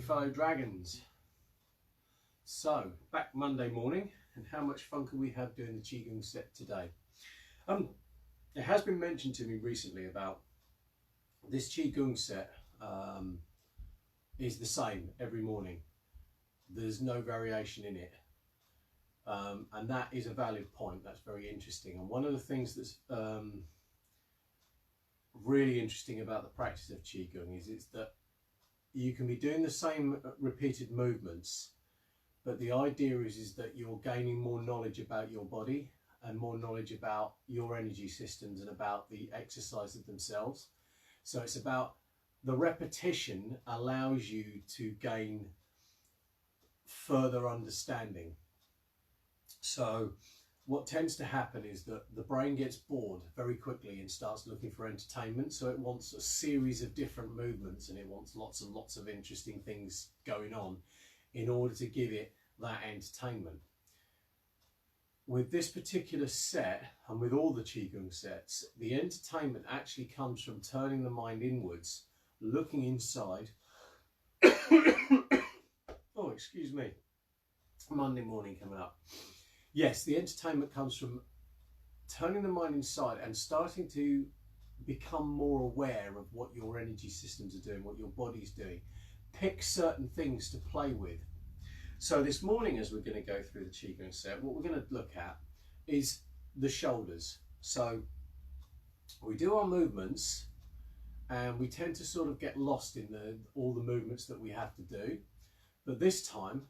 fellow dragons. So, back Monday morning, and how much fun can we have doing the Qigong set today? It has been mentioned to me recently about this Qigong set is the same every morning. There's no variation in it. And that is a valid point. That's very interesting. And one of the things that's really interesting about the practice of Qigong is that you can be doing the same repeated movements, but the idea is that you're gaining more knowledge about your body and more knowledge about your energy systems and about the exercises themselves. So it's about the repetition allows you to gain further understanding. So what tends to happen is that the brain gets bored very quickly and starts looking for entertainment. So it wants a series of different movements and it wants lots and lots of interesting things going on in order to give it that entertainment. With this particular set, and with all the Qigong sets, the entertainment actually comes from turning the mind inwards, looking inside. Oh, excuse me. Monday morning coming up. Yes, the entertainment comes from turning the mind inside and starting to become more aware of what your energy systems are doing, what your body's doing. Pick certain things to play with. So this morning, as we're going to go through the Qigong set, what we're going to look at is the shoulders. So we do our movements and we tend to sort of get lost in all the movements that we have to do. But this time,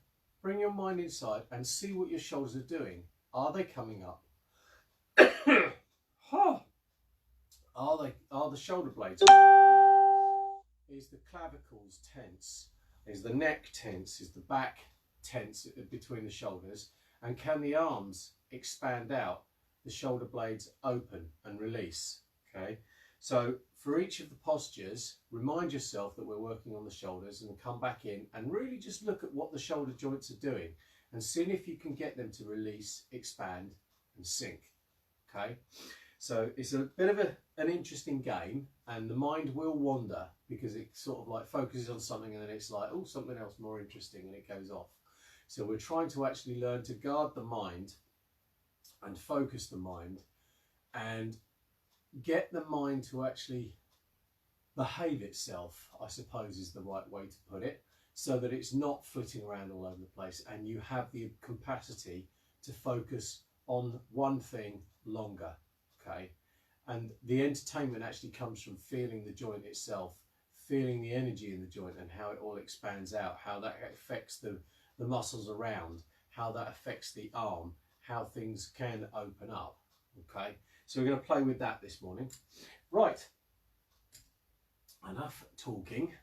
bring your mind inside and see what your shoulders are doing. Are they coming up? Are the shoulder blades? Is the clavicles tense? Is the neck tense? Is the back tense between the shoulders? And can the arms expand out? The shoulder blades open and release. Okay. So for each of the postures, remind yourself that we're working on the shoulders and come back in and really just look at what the shoulder joints are doing and see if you can get them to release, expand and sink. Okay, so it's a bit of an interesting game and the mind will wander because it sort of like focuses on something and then it's like, oh, something else more interesting, and it goes off. So we're trying to actually learn to guard the mind and focus the mind and get the mind to actually behave itself, I suppose is the right way to put it, so that it's not flitting around all over the place and you have the capacity to focus on one thing longer. Okay, and the entertainment actually comes from feeling the joint itself, feeling the energy in the joint and how it all expands out, how that affects the muscles around, how that affects the arm, how things can open up. Okay, so we're going to play with that this morning. Right, enough talking.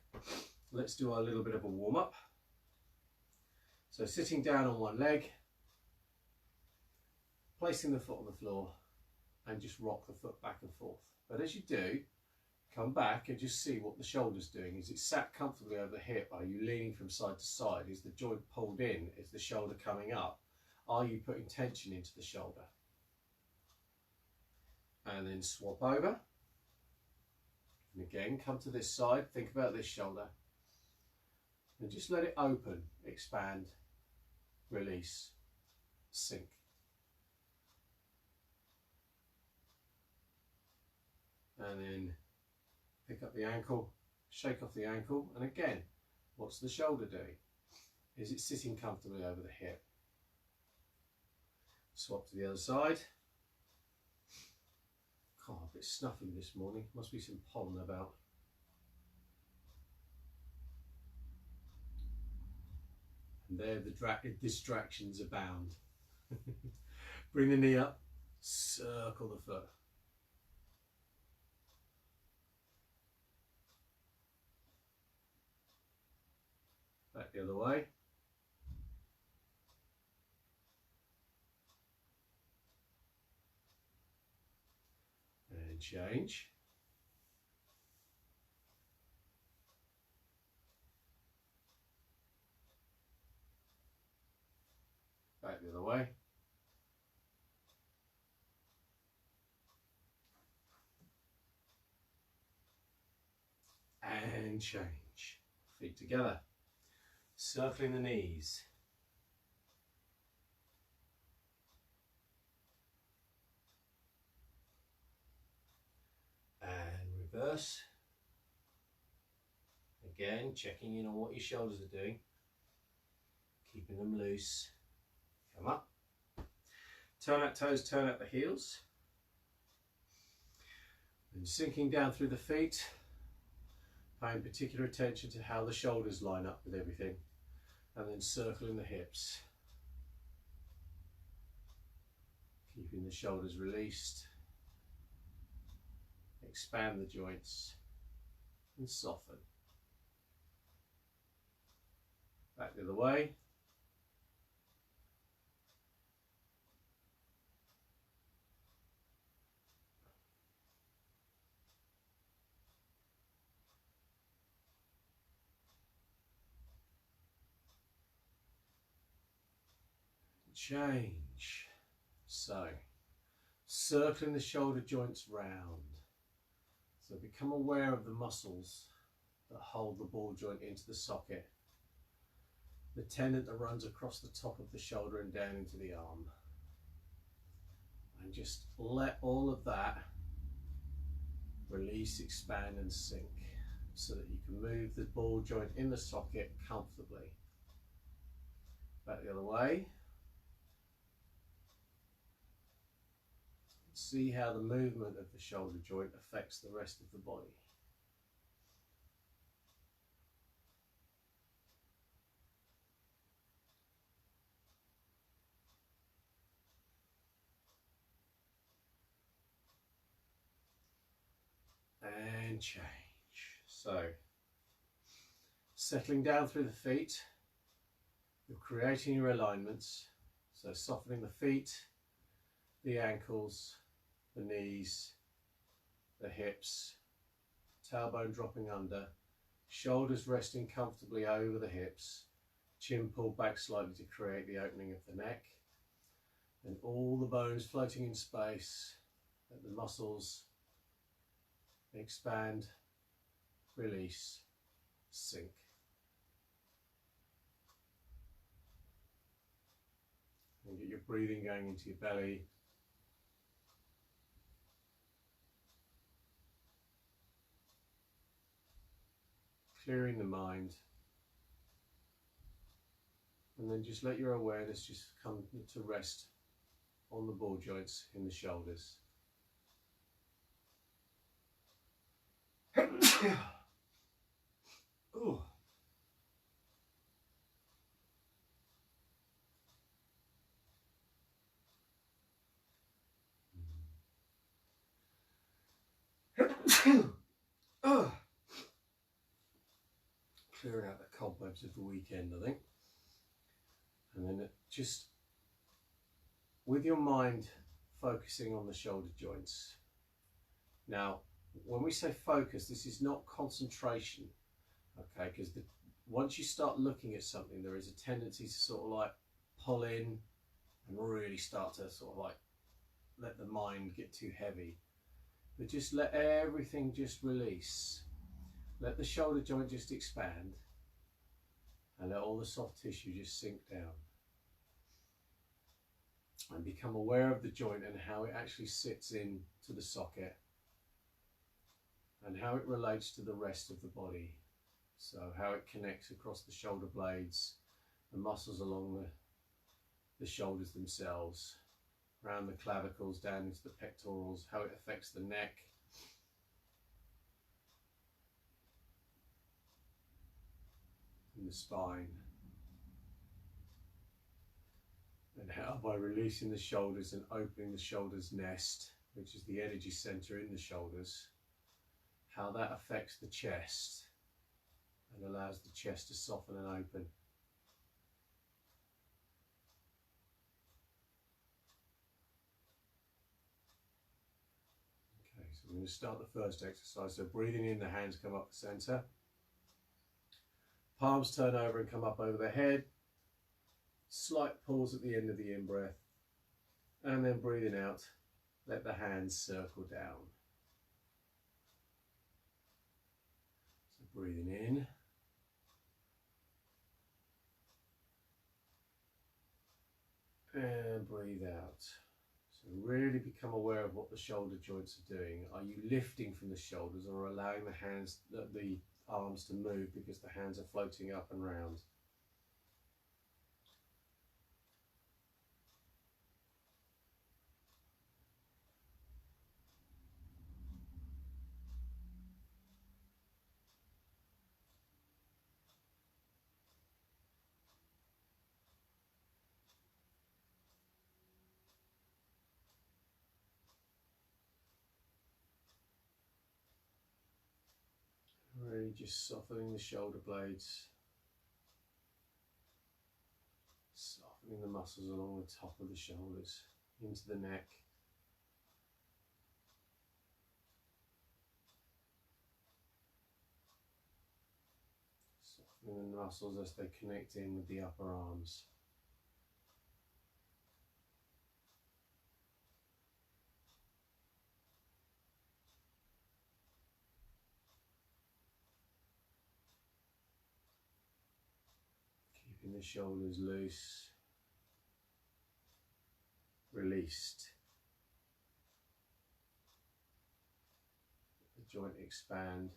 Let's do a little bit of a warm-up. So sitting down on one leg, placing the foot on the floor and just rock the foot back and forth. But as you do, come back and just see what the shoulder's doing. Is it sat comfortably over the hip? Are you leaning from side to side? Is the joint pulled in? Is the shoulder coming up? Are you putting tension into the shoulder? And then swap over. And again, come to this side, think about this shoulder. And just let it open, expand, release, sink. And then pick up the ankle, shake off the ankle, and again, what's the shoulder doing? Is it sitting comfortably over the hip? Swap to the other side. God, a bit snuffy this morning. Must be some pollen about. And there the distractions abound. Bring the knee up, circle the foot. Back the other way. And change. Back the other way. And change. Feet together. Circling the knees. And reverse. Again, checking in on what your shoulders are doing. Keeping them loose. Come up. Turn out toes, turn out the heels. And sinking down through the feet. Paying particular attention to how the shoulders line up with everything. And then circling the hips. Keeping the shoulders released. Expand the joints and soften. Back the other way. Change. So, circling the shoulder joints round. So become aware of the muscles that hold the ball joint into the socket. The tendon that runs across the top of the shoulder and down into the arm. And just let all of that release, expand and sink so that you can move the ball joint in the socket comfortably. Back the other way. See how the movement of the shoulder joint affects the rest of the body. And change. So, settling down through the feet, you're creating your alignments. So softening the feet, the ankles, the knees, the hips, tailbone dropping under, shoulders resting comfortably over the hips, chin pulled back slightly to create the opening of the neck, and all the bones floating in space, let the muscles expand, release, sink. And get your breathing going into your belly. Clearing the mind. And then just let your awareness just come to rest on the ball joints in the shoulders. Ooh. Clearing out the cobwebs of the weekend, I think. And then just with your mind focusing on the shoulder joints. Now, when we say focus, this is not concentration, okay? Because once you start looking at something, there is a tendency to sort of like pull in and really start to sort of like let the mind get too heavy. But just let everything just release. Let the shoulder joint just expand and let all the soft tissue just sink down. And become aware of the joint and how it actually sits in to the socket and how it relates to the rest of the body. So how it connects across the shoulder blades, the muscles along the shoulders themselves, around the clavicles, down into the pectorals, how it affects the neck, and the spine, and how by releasing the shoulders and opening the shoulders nest, which is the energy center in the shoulders, how that affects the chest and allows the chest to soften and open. Okay, so we're going to start the first exercise. So breathing in, the hands come up the center. Palms turn over and come up over the head. Slight pause at the end of the in-breath. And then breathing out, let the hands circle down. So breathing in. And breathe out. So really become aware of what the shoulder joints are doing. Are you lifting from the shoulders or allowing the hands, the arms to move because the hands are floating up and round? Really just softening the shoulder blades, softening the muscles along the top of the shoulders, into the neck. Softening the muscles as they connect in with the upper arms. Keeping the shoulders loose, released. The joint expand.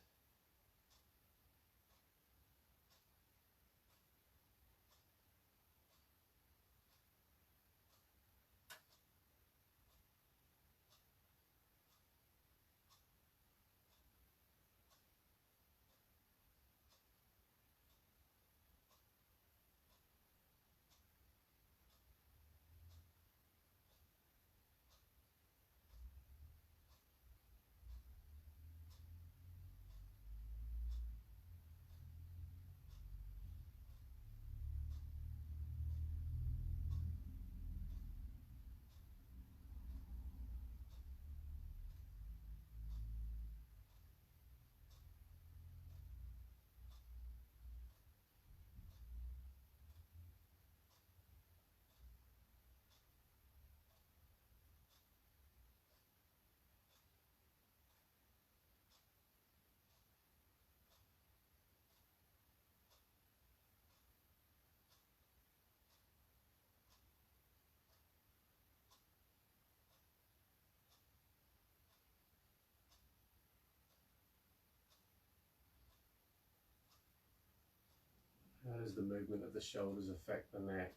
How does the movement of the shoulders affect the neck?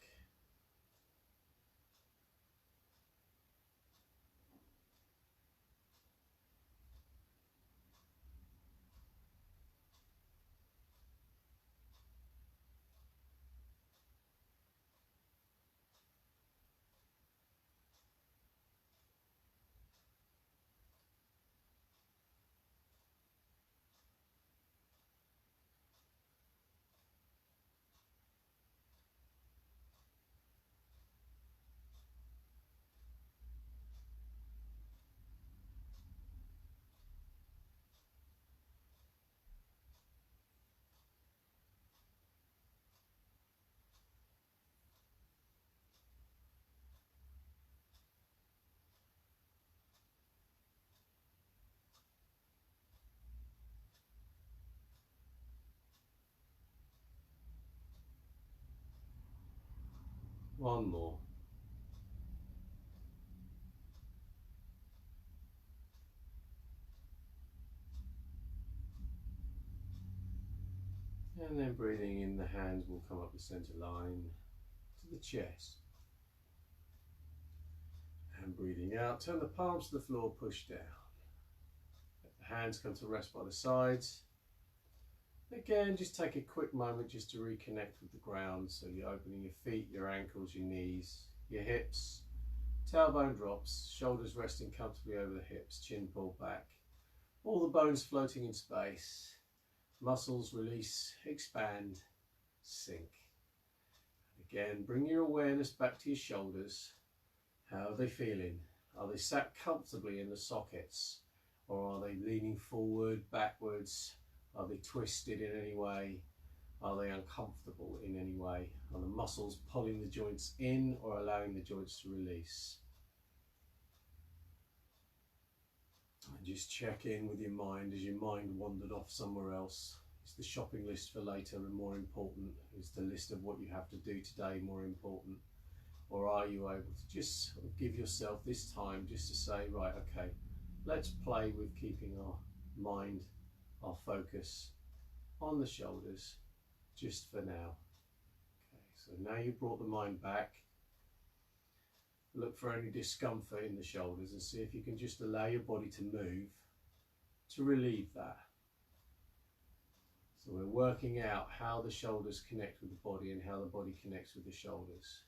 One more. And then breathing in, the hands will come up the center line to the chest. And breathing out, turn the palms to the floor, push down. Let the hands come to rest by the sides. Again, just take a quick moment just to reconnect with the ground. So you're opening your feet, your ankles, your knees, your hips. Tailbone drops, shoulders resting comfortably over the hips, chin pulled back. All the bones floating in space. Muscles release, expand, sink. Again, bring your awareness back to your shoulders. How are they feeling? Are they sat comfortably in the sockets? Or are they leaning forward, backwards? Are they twisted in any way? Are they uncomfortable in any way? Are the muscles pulling the joints in or allowing the joints to release? And just check in with your mind as your mind wandered off somewhere else. Is the shopping list for later more important? Is the list of what you have to do today more important? Or are you able to just sort of give yourself this time just to say, right, okay, let's play with keeping our mind, our focus on the shoulders just for now. Okay, so now you've brought the mind back. Look for any discomfort in the shoulders and see if you can just allow your body to move to relieve that. So we're working out how the shoulders connect with the body and how the body connects with the shoulders.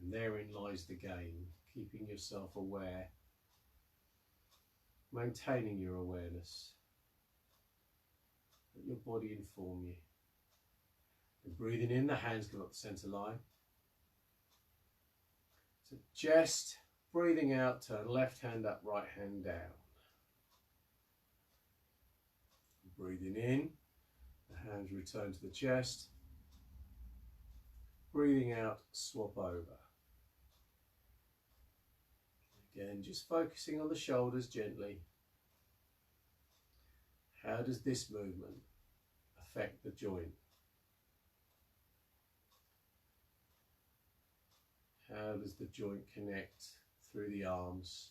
And therein lies the game, keeping yourself aware, maintaining your awareness. Let your body inform you. And breathing in, the hands come up the centre line. So chest, breathing out, turn left hand up, right hand down. Breathing in, the hands return to the chest. Breathing out, swap over. Again, just focusing on the shoulders gently. How does this movement affect the joint? How does the joint connect through the arms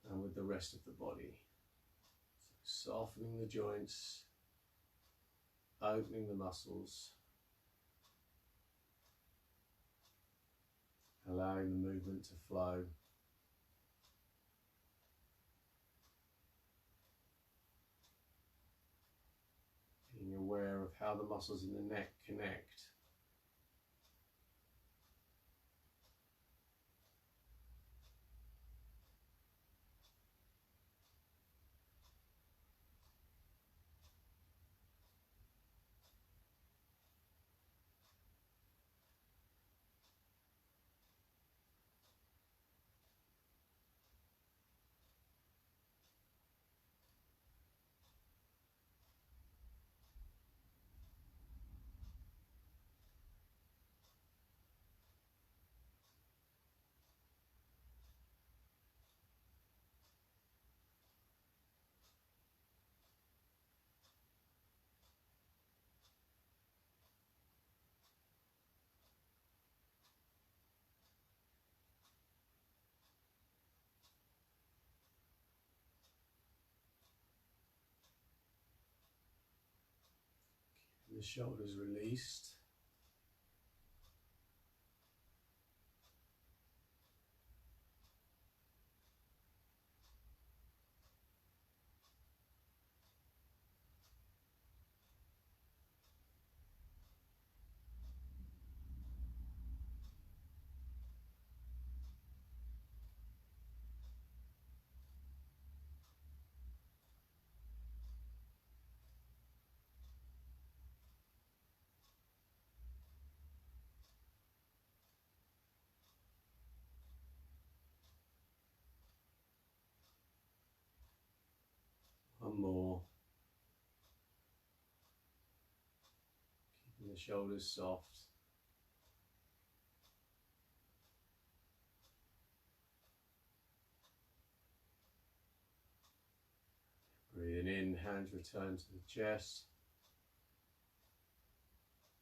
and with the rest of the body? So softening the joints, opening the muscles, allowing the movement to flow. Being aware of how the muscles in the neck connect. The shoulders released. One more. Keeping the shoulders soft. Breathing in, hands return to the chest.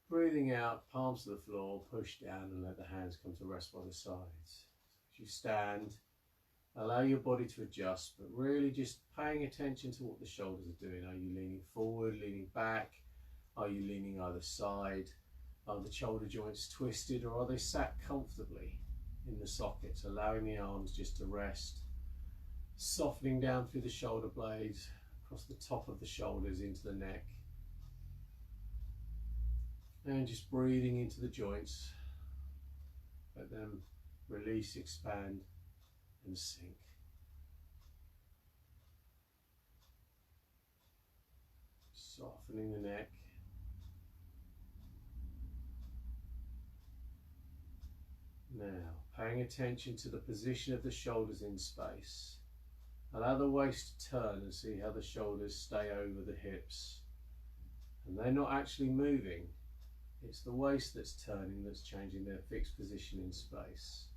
Breathing out, palms to the floor, push down and let the hands come to rest by the sides. As you stand, allow your body to adjust, but really just paying attention to what the shoulders are doing. Are you leaning forward, leaning back? Are you leaning either side? Are the shoulder joints twisted, or are they sat comfortably in the sockets, allowing the arms just to rest, softening down through the shoulder blades, across the top of the shoulders into the neck, and just breathing into the joints. Let them release, expand and sink. Softening the neck. Now, paying attention to the position of the shoulders in space. Allow the waist to turn and see how the shoulders stay over the hips. And they're not actually moving. It's the waist that's turning, that's changing their fixed position in space.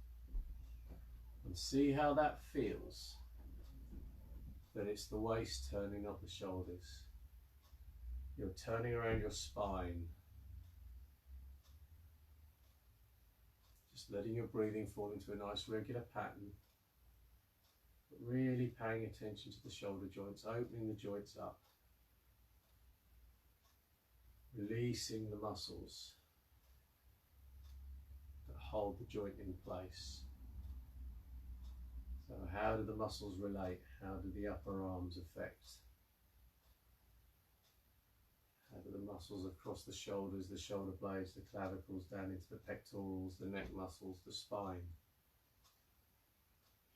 And see how that feels. That it's the waist turning, not the shoulders. You're turning around your spine. Just letting your breathing fall into a nice regular pattern. But really paying attention to the shoulder joints, opening the joints up. Releasing the muscles that hold the joint in place. So how do the muscles relate? How do the upper arms affect? How do the muscles across the shoulders, the shoulder blades, the clavicles, down into the pectorals, the neck muscles, the spine?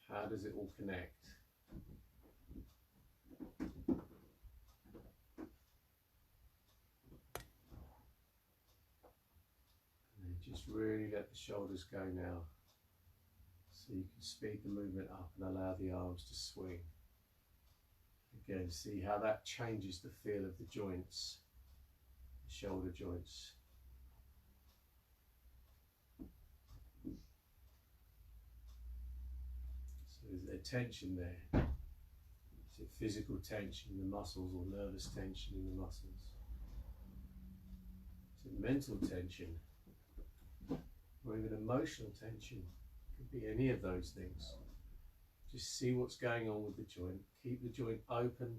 How does it all connect? And then just really let the shoulders go now. So you can speed the movement up and allow the arms to swing. Again, see how that changes the feel of the joints, the shoulder joints. So is there tension there? Is it physical tension in the muscles or nervous tension in the muscles? Is it mental tension or even emotional tension? Could be any of those things. Just see what's going on with the joint. Keep the joint open,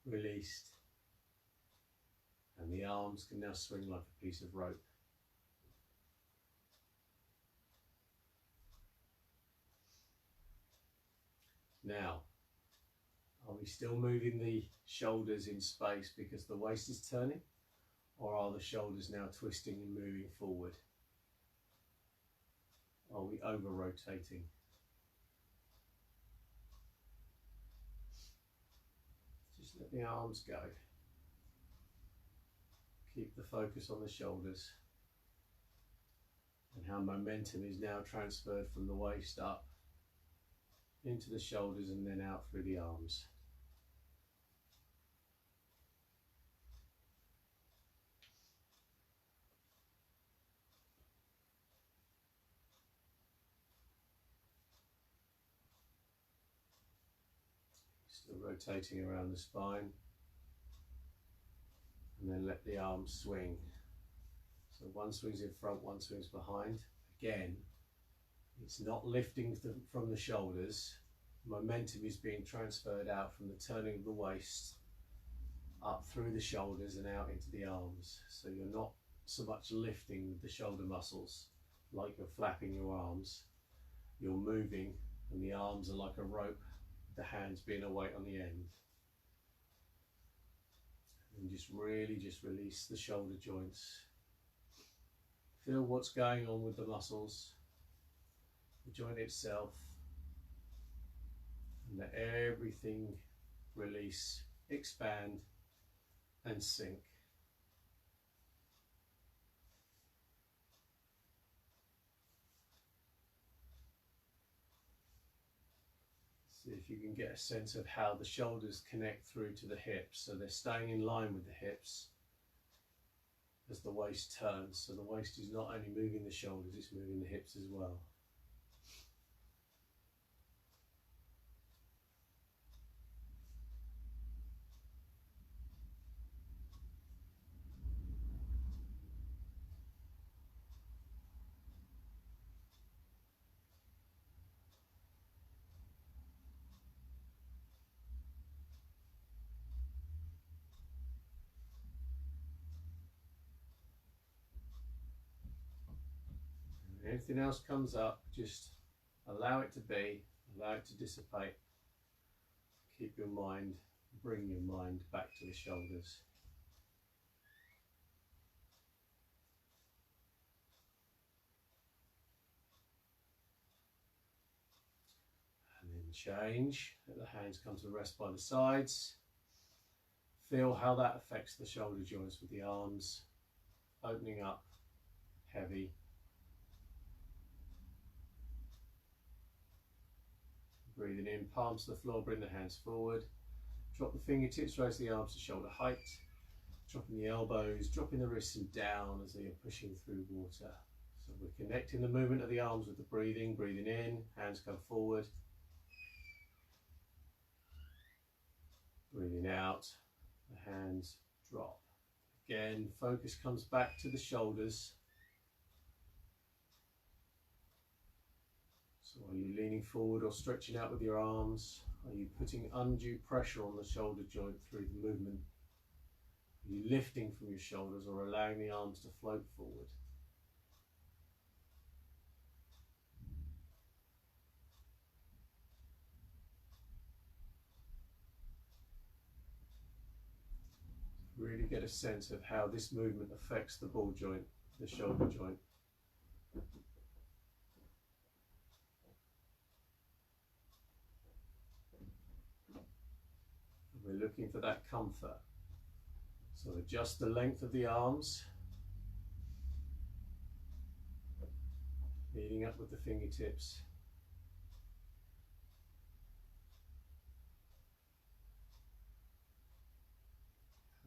released, and the arms can now swing like a piece of rope. Now, are we still moving the shoulders in space because the waist is turning, or are the shoulders now twisting and moving forward? Are we over-rotating? Just let the arms go. Keep the focus on the shoulders and how momentum is now transferred from the waist up into the shoulders and then out through the arms. Still rotating around the spine, and then let the arms swing. So one swings in front, one swings behind. Again, it's not lifting from the shoulders. Momentum is being transferred out from the turning of the waist up through the shoulders and out into the arms. So you're not so much lifting the shoulder muscles like you're flapping your arms. You're moving, and the arms are like a rope, the hands being a weight on the end. And just release the shoulder joints. Feel what's going on with the muscles, the joint itself, and let everything release, expand, and sink. See if you can get a sense of how the shoulders connect through to the hips. So they're staying in line with the hips as the waist turns. So the waist is not only moving the shoulders, it's moving the hips as well. Anything else comes up, just allow it to be, allow it to dissipate. Keep your mind, bring your mind back to the shoulders. And then change, let the hands come to rest by the sides. Feel how that affects the shoulder joints with the arms opening up, heavy. Breathing in, palms to the floor, bring the hands forward. Drop the fingertips, raise the arms to shoulder height. Dropping the elbows, dropping the wrists and down as they are pushing through water. So we're connecting the movement of the arms with the breathing. Breathing in, hands come forward. Breathing out, the hands drop. Again, focus comes back to the shoulders. So are you leaning forward or stretching out with your arms? Are you putting undue pressure on the shoulder joint through the movement? Are you lifting from your shoulders or allowing the arms to float forward? Really get a sense of how this movement affects the ball joint, the shoulder joint. And we're looking for that comfort. So adjust the length of the arms, leading up with the fingertips.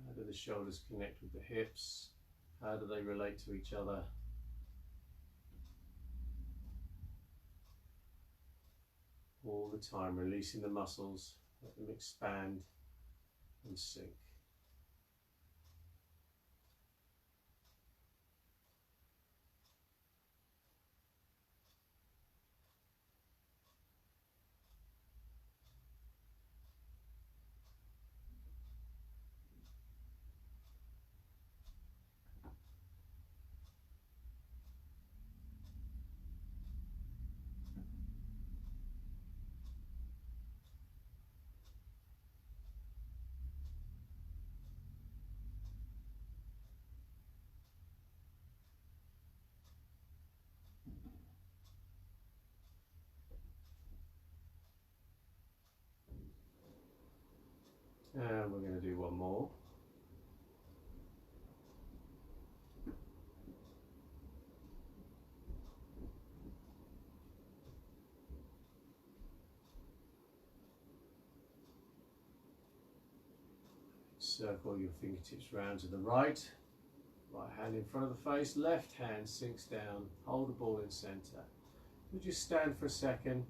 How do the shoulders connect with the hips? How do they relate to each other? All the time, releasing the muscles, let them expand and sink. And we're going to do one more. Circle your fingertips round to the right. Right hand in front of the face, left hand sinks down, hold the ball in centre. You just stand for a second,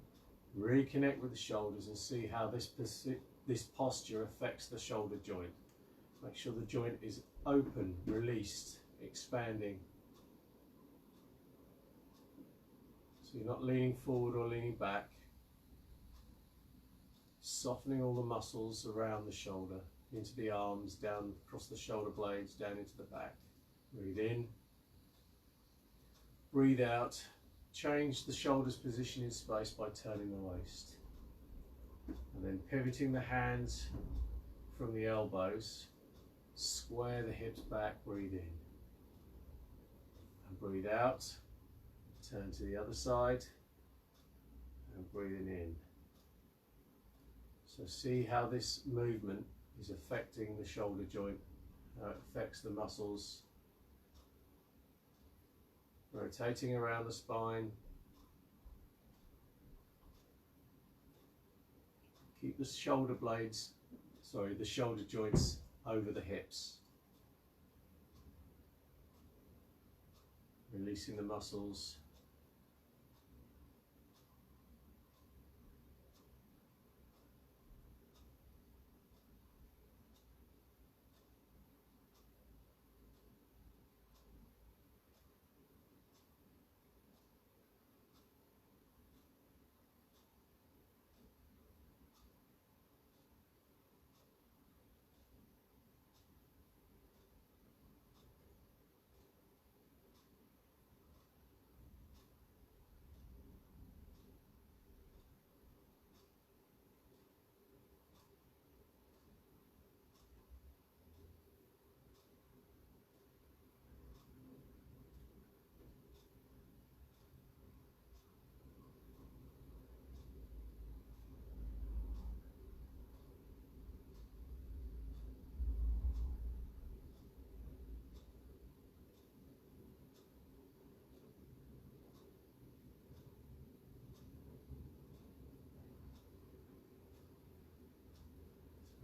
reconnect with the shoulders and see how this posture affects the shoulder joint. Make sure the joint is open, released, expanding. So you're not leaning forward or leaning back. Softening all the muscles around the shoulder, into the arms, down across the shoulder blades, down into the back. Breathe in. Breathe out. Change the shoulders' position in space by turning the waist. And then pivoting the hands from the elbows. Square the hips back, breathe in. And breathe out. Turn to the other side. And breathing in. So see how this movement is affecting the shoulder joint, how it affects the muscles. Rotating around the spine. Keep the shoulder joints over the hips. Releasing the muscles.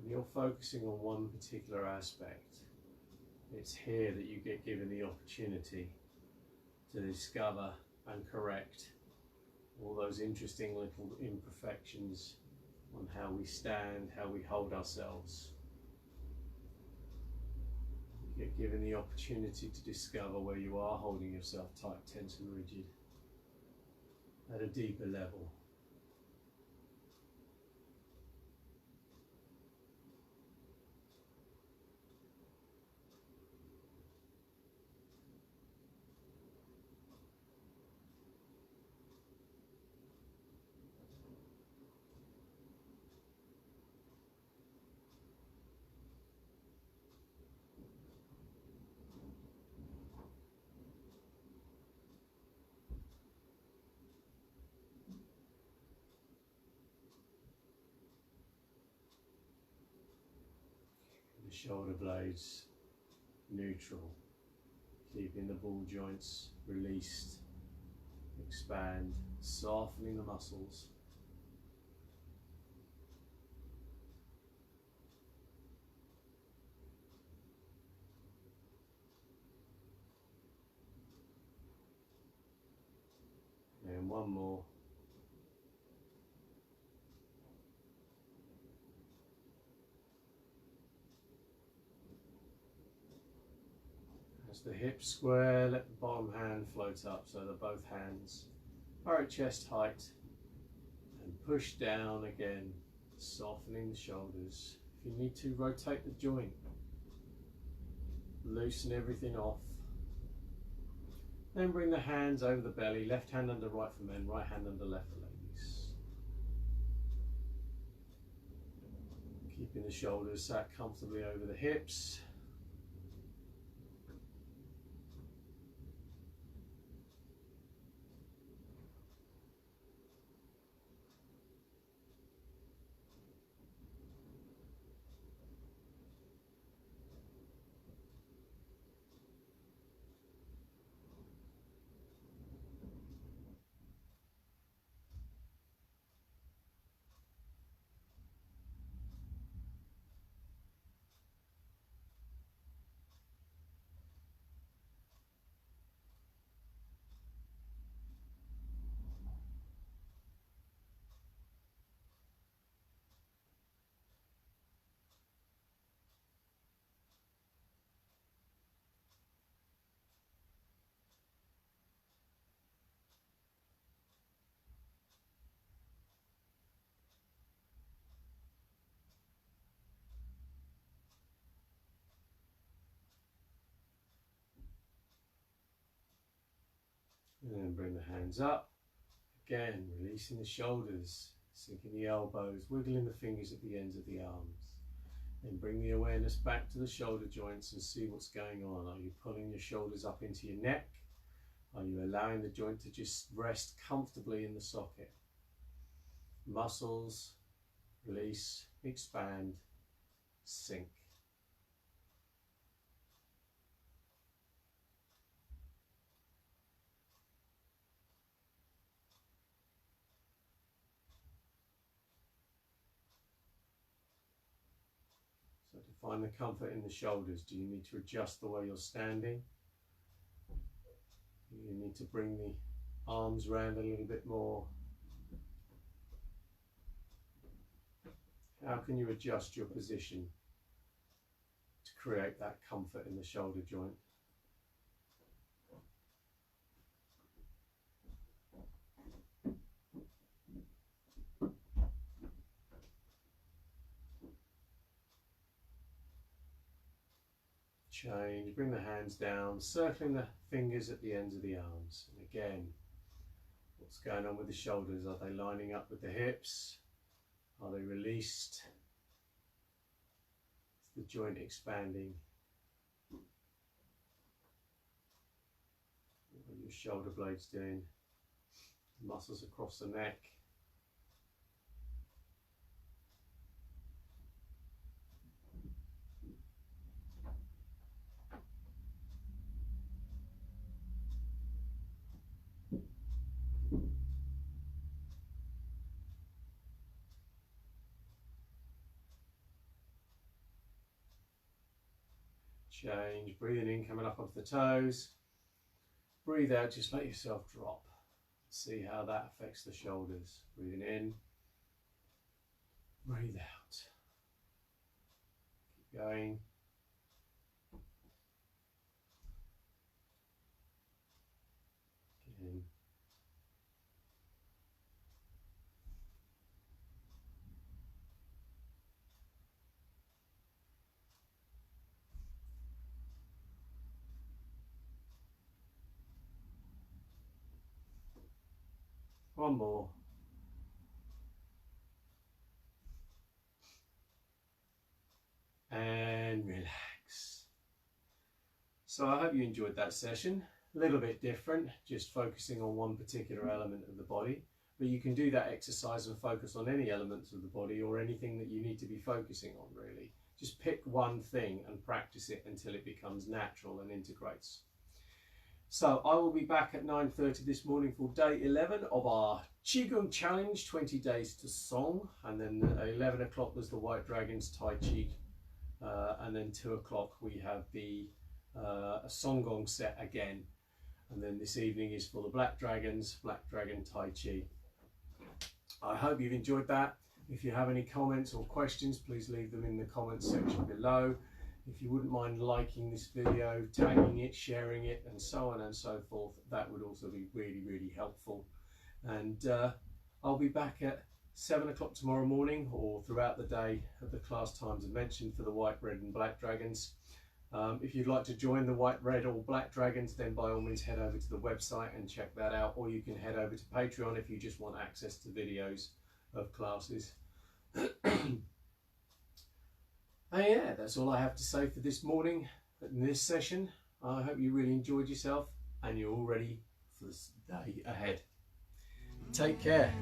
You're focusing on one particular aspect. It's here that you get given the opportunity to discover and correct all those interesting little imperfections on how we stand, how we hold ourselves. You get given the opportunity to discover where you are holding yourself tight, tense and rigid. at a deeper level. The shoulder blades neutral, keeping the ball joints released, expand, softening the muscles. And one more. As the hips square, let the bottom hand float up so that both hands are at chest height, and push down again, softening the shoulders. If you need to, rotate the joint, loosen everything off. Then bring the hands over the belly, left hand under right for men, right hand under left for ladies. Keeping the shoulders sat comfortably over the hips. And then bring the hands up. Again, releasing the shoulders, sinking the elbows, wiggling the fingers at the ends of the arms. Then bring the awareness back to the shoulder joints and see what's going on. Are you pulling your shoulders up into your neck? Are you allowing the joint to just rest comfortably in the socket? Muscles, release, expand, sink. So to find the comfort in the shoulders, do you need to adjust the way you're standing? Do you need to bring the arms round a little bit more? How can you adjust your position to create that comfort in the shoulder joint? Change, bring the hands down, circling the fingers at the ends of the arms. And again, what's going on with the shoulders? Are they lining up with the hips? Are they released? Is the joint expanding? What are your shoulder blades doing? Muscles across the neck. Change, breathing in, coming up onto the toes. Breathe out, just let yourself drop. See how that affects the shoulders. Breathing in, breathe out. Keep going. Again. One more. And relax. So I hope you enjoyed that session. A little bit different, just focusing on one particular element of the body. But you can do that exercise and focus on any elements of the body or anything that you need to be focusing on, really. Just pick one thing and practice it until it becomes natural and integrates. So I will be back at 9:30 this morning for day 11 of our Qigong challenge, 20 days to song. And then at 11 o'clock was the White Dragons Tai Chi. And then 2 o'clock we have the Song Gong set again. And then this evening is for the Black Dragons, Black Dragon Tai Chi. I hope you've enjoyed that. If you have any comments or questions, please leave them in the comments section below. If you wouldn't mind liking this video, tagging it, sharing it, and so on and so forth, that would also be really, really helpful. And I'll be back at 7 o'clock tomorrow morning or throughout the day at the class times I mentioned for the White, Red and Black Dragons. If you'd like to join the White, Red or Black Dragons, then by all means head over to the website and check that out, or you can head over to Patreon if you just want access to videos of classes. And yeah, that's all I have to say for this morning in this session. I hope you really enjoyed yourself and you're all ready for the day ahead. Take care.